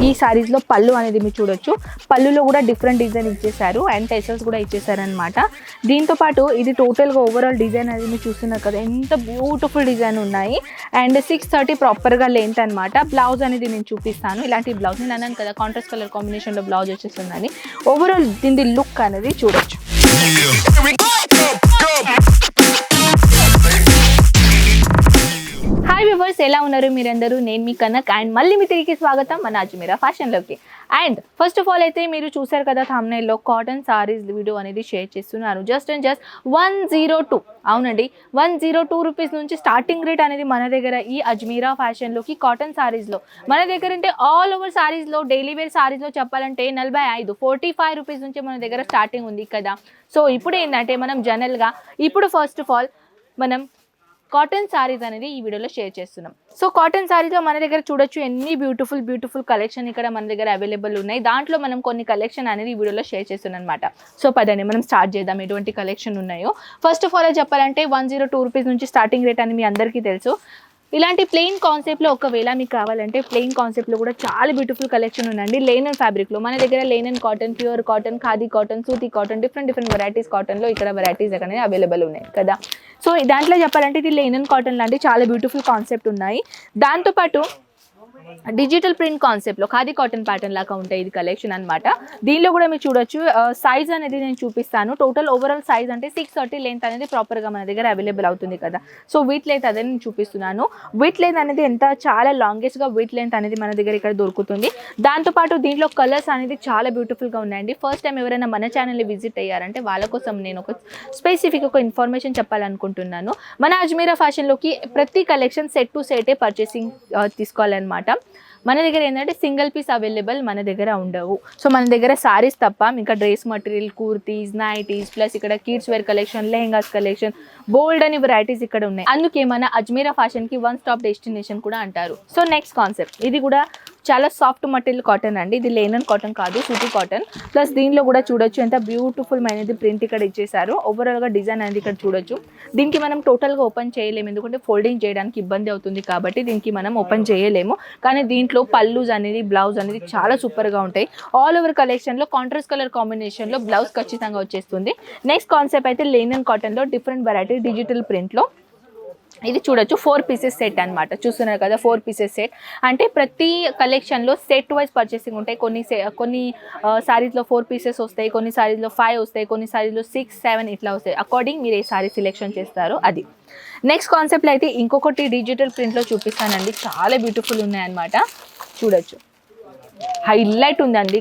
ఈ సారీస్ లో పళ్ళు అనేది మీరు చూడొచ్చు. పళ్ళులో కూడా డిఫరెంట్ డిజైన్ ఇచ్చేసారు అండ్ టెసల్స్ కూడా ఇచ్చేసారు అనమాట. దీంతో పాటు ఇది టోటల్ గా ఓవరాల్ డిజైన్ అనేది మీరు చూస్తున్నారు కదా, ఎంత బ్యూటిఫుల్ డిజైన్ ఉన్నాయి. అండ్ 630 ప్రాపర్ గా లెంత్ అనమాట. బ్లౌజ్ అనేది నేను చూపిస్తాను. ఇలాంటి బ్లౌజ్ నేను అన్నాను కదా కాంట్రాస్ట్ కలర్ కాంబినేషన్ లో బ్లౌజ్ వచ్చేస్తుందని. ఓవరాల్ దీని లుక్ అనేది చూడొచ్చు. హాయ్ వ్యూవర్స్, ఎలా ఉన్నారు మీరందరూ? నేను మీ కనక్ అండ్ మళ్ళీ మీ తిరిగి స్వాగతం మన అజ్మీరా ఫ్యాషన్లోకి. అండ్ ఫస్ట్ ఆఫ్ ఆల్ అయితే మీరు చూసారు కదా థంబ్నెయిల్లో కాటన్ సారీస్ వీడియో అనేది షేర్ చేస్తున్నాను. జస్ట్ 102, అవునండి 102 రూపీస్ నుంచి స్టార్టింగ్ రేట్ అనేది మన దగ్గర ఈ అజ్మీరా ఫ్యాషన్లోకి కాటన్ సారీస్లో మన దగ్గర అంటే ఆల్ ఓవర్ సారీస్లో డైలీ వేర్ సారీస్లో చెప్పాలంటే 45 రూపీస్ నుంచి మన దగ్గర స్టార్టింగ్ ఉంది కదా. సో ఇప్పుడు ఏంటంటే మనం జనరల్గా ఇప్పుడు ఫస్ట్ ఆఫ్ ఆల్ మనం కాటన్ సారీస్ అనేది ఈ వీడియోలో షేర్ చేస్తున్నాం. సో కాటన్ సారీస్లో మన దగ్గర చూడొచ్చు ఎన్ని బ్యూటిఫుల్ కలెక్షన్ ఇక్కడ మన దగ్గర అవైలబుల్ ఉన్నాయి. దాంట్లో మనం కొన్ని కలెక్షన్ అనేది ఈ వీడియోలో షేర్ చేస్తున్నాం అనమాట. సో పదండి మనం స్టార్ట్ చేద్దాం ఎటువంటి కలెక్షన్ ఉన్నాయో. ఫస్ట్ ఆఫ్ ఆల్ చెప్పాలంటే 102 రూపీస్ నుంచి స్టార్టింగ్ రేట్ అని మీ అందరికీ తెలుసు. ఇలాంటి ప్లెయిన్ కాన్సెప్ట్లో ఒకవేళ మీకు కావాలంటే ప్లెయిన్ కాన్సెప్ట్లో కూడా చాలా బ్యూటిఫుల్ కలెక్షన్ ఉందండి. లెనిన్ ఫ్యాబ్రిక్లో మన దగ్గర linen cotton, pure cotton, khadi cotton, సూతి కాటన్, డిఫరెంట్ వెరైటీస్ కాటన్లో ఇక్కడ వెరైటీస్ అనేది అవైలబుల్ ఉన్నాయి కదా. సో దాంట్లో చెప్పాలంటే ఇది లెనిన్ కాటన్ లాంటి చాలా బ్యూటిఫుల్ కాన్సెప్ట్ ఉన్నాయి. దాంతోపాటు డిజిటల్ ప్రింట్ కాన్సెప్ట్లో ఖాదీ కాటన్ ప్యాటర్న్ లాగా ఉంటాయి ఇది కలెక్షన్ అనమాట. దీనిలో కూడా మీరు చూడొచ్చు. సైజ్ అనేది నేను చూపిస్తాను. టోటల్ ఓవరాల్ సైజ్ అంటే 630 లెంత్ అనేది ప్రాపర్గా మన దగ్గర అవైలబుల్ అవుతుంది కదా. సో వీట్ లెంత్ అదే నేను చూపిస్తున్నాను. వీట్ లెంత్ అనేది చాలా లాంగెస్ట్గా వీట్ లెంత్ అనేది మన దగ్గర ఇక్కడ దొరుకుతుంది. దాంతోపాటు దీంట్లో కలర్స్ అనేది చాలా బ్యూటిఫుల్గా ఉన్నాయండి. ఫస్ట్ టైం ఎవరైనా మన ఛానల్ని విజిట్ అయ్యారంటే వాళ్ళ కోసం నేను ఒక స్పెసిఫిక్ ఇన్ఫర్మేషన్ చెప్పాలనుకుంటున్నాను. మన అజ్మీరా ఫ్యాషన్లోకి ప్రతి కలెక్షన్ సెట్ టు సెటే పర్చేసింగ్ తీసుకోవాలన్నమాట. మన దగ్గర ఏంటంటే సింగిల్ పీస్ అవైలబుల్ మన దగ్గర ఉండవు. సో మన దగ్గర సారీస్ తప్ప ఇంకా dress material, kurtis, nighties, plus ఇక్కడ kids wear collection, lehengas collection, బోల్డ్ అని వెరైటీస్ ఇక్కడ ఉన్నాయి. అందుకే మన అజ్మీరా ఫ్యాషన్కి వన్ స్టాప్ డెస్టినేషన్ కూడా అంటారు. సో నెక్స్ట్ కాన్సెప్ట్ ఇది కూడా చాలా సాఫ్ట్ మటీరియల్ కాటన్ అండి. ఇది లెనిన్ కాటన్ కాదు, సూతి కాటన్. ప్లస్ దీనిలో కూడా చూడొచ్చు ఎంత బ్యూటిఫుల్ అనేది ప్రింట్ ఇక్కడ ఇచ్చేసారు. ఓవరాల్గా డిజైన్ అనేది ఇక్కడ చూడొచ్చు. దీనికి మనం టోటల్గా ఓపెన్ చేయలేము, ఎందుకంటే ఫోల్డింగ్ చేయడానికి ఇబ్బంది అవుతుంది కాబట్టి దీనికి మనం ఓపెన్ చేయలేము. కానీ దీంట్లో పల్లూస్ అనేది, బ్లౌజ్ అనేది చాలా సూపర్గా ఉంటాయి. ఆల్ ఓవర్ కలెక్షన్లో కాంట్రాస్ట్ కలర్ కాంబినేషన్లో బ్లౌజ్ ఖచ్చితంగా వచ్చేస్తుంది. నెక్స్ట్ కాన్సెప్ట్ అయితే లెనిన్ కాటన్లో డిఫరెంట్ వెరైటీ డిజిటల్ ప్రింట్లో ఇది చూడొచ్చు. 4 పీసెస్ సెట్ అనమాట. చూస్తున్నారు కదా 4 పీసెస్ సెట్ అంటే ప్రతి కలెక్షన్లో సెట్ వైజ్ పర్చేసింగ్ ఉంటాయి. కొన్ని సారీస్లో 4 పీసెస్ వస్తాయి, కొన్ని సారీస్లో 5 వస్తాయి, కొన్ని సారీస్లో 6, 7 ఇట్లా వస్తాయి. అకార్డింగ్ మీరు ఏ సారీ సెలెక్షన్ చేస్తారో అది. నెక్స్ట్ కాన్సెప్ట్లో అయితే ఇంకొకటి డిజిటల్ ప్రింట్లో చూపిస్తానండి. చాలా బ్యూటిఫుల్ ఉన్నాయన్నమాట. చూడొచ్చు హైలైట్ ఉందండి.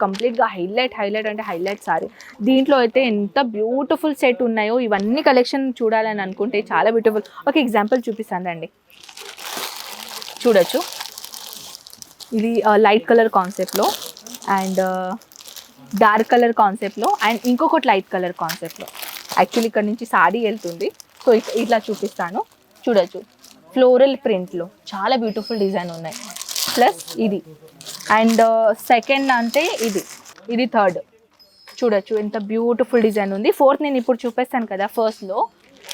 కంప్లీట్గా హైలైట్ అంటే హైలైట్ సారీ. దీంట్లో అయితే ఎంత బ్యూటిఫుల్ సెట్ ఉన్నాయో. ఇవన్నీ కలెక్షన్ చూడాలని అనుకుంటే చాలా బ్యూటిఫుల్. ఒక ఎగ్జాంపుల్ చూపిస్తానండి. చూడొచ్చు ఇది లైట్ కలర్ కాన్సెప్ట్లో అండ్ డార్క్ కలర్ కాన్సెప్ట్లో అండ్ ఇంకొకటి లైట్ కలర్ కాన్సెప్ట్లో. యాక్చువల్లీ ఇక్కడ నుంచి సారీ వెళ్తుంది. సో ఇట్లా చూపిస్తాను. చూడొచ్చు ఫ్లోరల్ ప్రింట్లో చాలా బ్యూటిఫుల్ డిజైన్ ఉన్నాయి. ప్లస్ ఇది అండ్ సెకండ్ అంటే ఇది థర్డ్. చూడొచ్చు ఎంత బ్యూటిఫుల్ డిజైన్ ఉంది. ఫోర్త్ నేను ఇప్పుడు చూపిస్తాను కదా ఫస్ట్లో.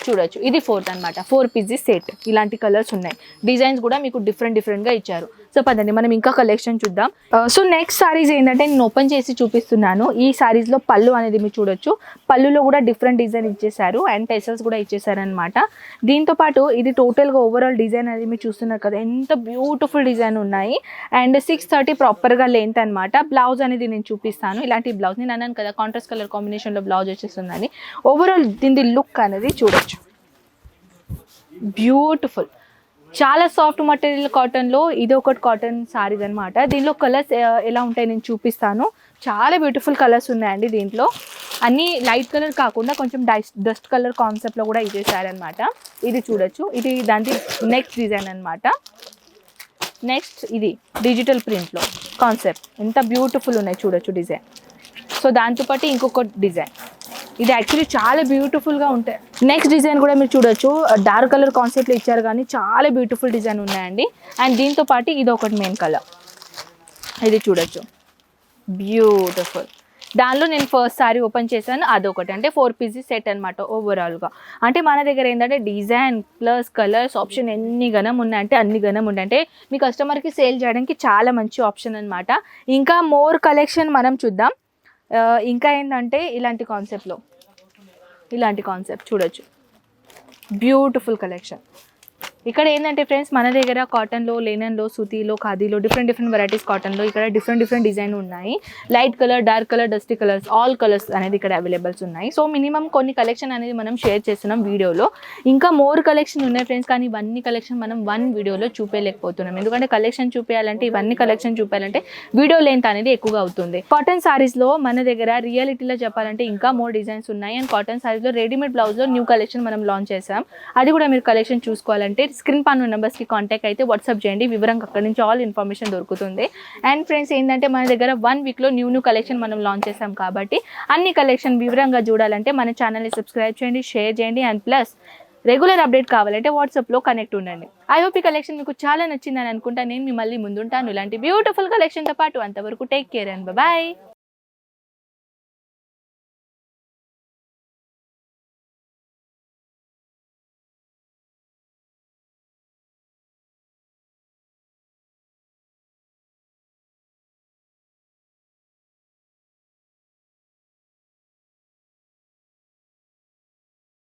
చూడొచ్చు ఇది ఫోర్త్ అనమాట. 4 పీసెస్ సెట్. ఇలాంటి కలర్స్ ఉన్నాయి. డిజైన్స్ కూడా మీకు డిఫరెంట్గా ఇచ్చారు. సో పదండి మనం ఇంకా కలెక్షన్ చూద్దాం. సో నెక్స్ట్ సారీస్ ఏంటంటే నేను ఓపెన్ చేసి చూపిస్తున్నాను. ఈ సారీస్లో పళ్ళు అనేది మీరు చూడొచ్చు. పళ్ళులో కూడా డిఫరెంట్ డిజైన్ ఇచ్చేసారు అండ్ టెసల్స్ కూడా ఇచ్చేసారు అనమాట. దీంతోపాటు ఇది టోటల్గా ఓవరాల్ డిజైన్ అనేది మీరు చూస్తున్నారు కదా, ఎంత బ్యూటిఫుల్ డిజైన్ ఉన్నాయి. అండ్ 630 ప్రాపర్గా లెంత్ అనమాట. బ్లౌజ్ అనేది నేను చూపిస్తాను. ఇలాంటి బ్లౌజ్ నేను అన్నాను కదా కాంట్రాస్ట్ కలర్ కాంబినేషన్లో బ్లౌజ్ వచ్చేస్తుందని. ఓవరాల్ దీని లుక్ అనేది చూడొచ్చు. బ్యూటిఫుల్ చాలా సాఫ్ట్ మటీరియల్ కాటన్లో ఇది ఒకటి కాటన్ సారీస్ అనమాట. దీనిలో కలర్స్ ఎలా ఉంటాయి నేను చూపిస్తాను. చాలా బ్యూటిఫుల్ కలర్స్ ఉన్నాయండి. దీంట్లో అన్నీ లైట్ కలర్ కాకుండా కొంచెం డస్ట్ కలర్ కాన్సెప్ట్లో కూడా ఇచ్చేసారనమాట. ఇది చూడొచ్చు. ఇది దాని నెక్స్ట్ డిజైన్ అనమాట. నెక్స్ట్ ఇది డిజిటల్ ప్రింట్లో కాన్సెప్ట్. ఎంత బ్యూటిఫుల్ ఉన్నాయి చూడొచ్చు డిజైన్. సో దాంతోపాటు ఇంకొక డిజైన్. ఇది యాక్చువల్లీ చాలా బ్యూటిఫుల్గా ఉంటాయి. నెక్స్ట్ డిజైన్ కూడా మీరు చూడొచ్చు. డార్క్ కలర్ కాన్సెప్ట్లో ఇచ్చారు కానీ చాలా బ్యూటిఫుల్ డిజైన్ ఉన్నాయండి. అండ్ దీంతో పాటు ఇది ఒకటి మెయిన్ కలర్. ఇది చూడొచ్చు బ్యూటిఫుల్. దానిలో నేను ఫస్ట్ సారీ ఓపెన్ చేశాను, అదొకటి. అంటే 4 పీసెస్ సెట్ అనమాట ఓవరాల్గా. అంటే మన దగ్గర ఏంటంటే డిజైన్ ప్లస్ కలర్స్ ఆప్షన్ ఎన్ని గనం ఉన్నాయంటే అన్ని గనం ఉన్నాయి. అంటే మీ కస్టమర్కి సేల్ చేయడానికి చాలా మంచి ఆప్షన్ అనమాట. ఇంకా మోర్ కలెక్షన్ మనం చూద్దాం. ఇంకా ఏంటంటే ఇలాంటి కాన్సెప్ట్ చూడొచ్చు, బ్యూటిఫుల్ కలెక్షన్. ఇక్కడ ఏంటంటే ఫ్రెండ్స్ మన దగ్గర కాటన్లో, లెనిన్లో, సూతీలో, ఖాదీలో డిఫరెంట్ వెరైటీస్ కాటన్లో ఇక్కడ డిఫరెంట్ డిజైన్ ఉన్నాయి. Light colour, dark colour, dusty colours, all colours అనేది ఇక్కడ అవైలబుల్స్ ఉన్నాయి. సో మినిమం కొన్ని కలెక్షన్ అనేది మనం షేర్ చేస్తున్నాం వీడియోలో. ఇంకా మోర్ కలెక్షన్ ఉన్నాయి ఫ్రెండ్స్, కానీ ఇవన్నీ కలెక్షన్ మనం వన్ వీడియోలో చూపేయలేకపోతున్నాం. ఎందుకంటే కలెక్షన్ చూపించాలంటే, ఇవన్నీ కలెక్షన్ చూపించాలంటే వీడియో లెంత్ అనేది ఎక్కువగా అవుతుంది. కాటన్ సారీస్లో మన దగ్గర రియాలిటీలో చెప్పాలంటే ఇంకా మోర్ డిజైన్స్ ఉన్నాయి. అండ్ కాటన్ సారీస్లో రెడీమేడ్ బ్లౌజ్లో న్యూ కలెక్షన్ మనం లాంచ్ చేసాం. అది కూడా మీరు కలెక్షన్ చూసుకోవాలంటే స్క్రీన్ పైన నెంబర్స్కి కాంటాక్ట్ అయితే వాట్సాప్ చేయండి, వివరంగా అక్కడి నుంచి ఆల్ ఇన్ఫర్మేషన్ దొరుకుతుంది. అండ్ ఫ్రెండ్స్ ఏంటంటే మన దగ్గర 1 వీక్లో న్యూ కలెక్షన్ మనం లాంచ్ చేసాం కాబట్టి అన్ని కలెక్షన్ వివరంగా చూడాలంటే మన ఛానల్ని సబ్స్క్రైబ్ చేయండి, షేర్ చేయండి. అండ్ ప్లస్ రెగ్యులర్ అప్డేట్ కావాలంటే వాట్సాప్లో కనెక్ట్ ఉండండి. ఐ హోప్ ఈ కలెక్షన్ మీకు చాలా నచ్చిందని అనుకుంటా. నేను మీ మళ్ళీ ముందుంటాను ఇలాంటి బ్యూటిఫుల్ కలెక్షన్తో పాటు. అంతవరకు టేక్ కేర్ అండ్ బాయ్.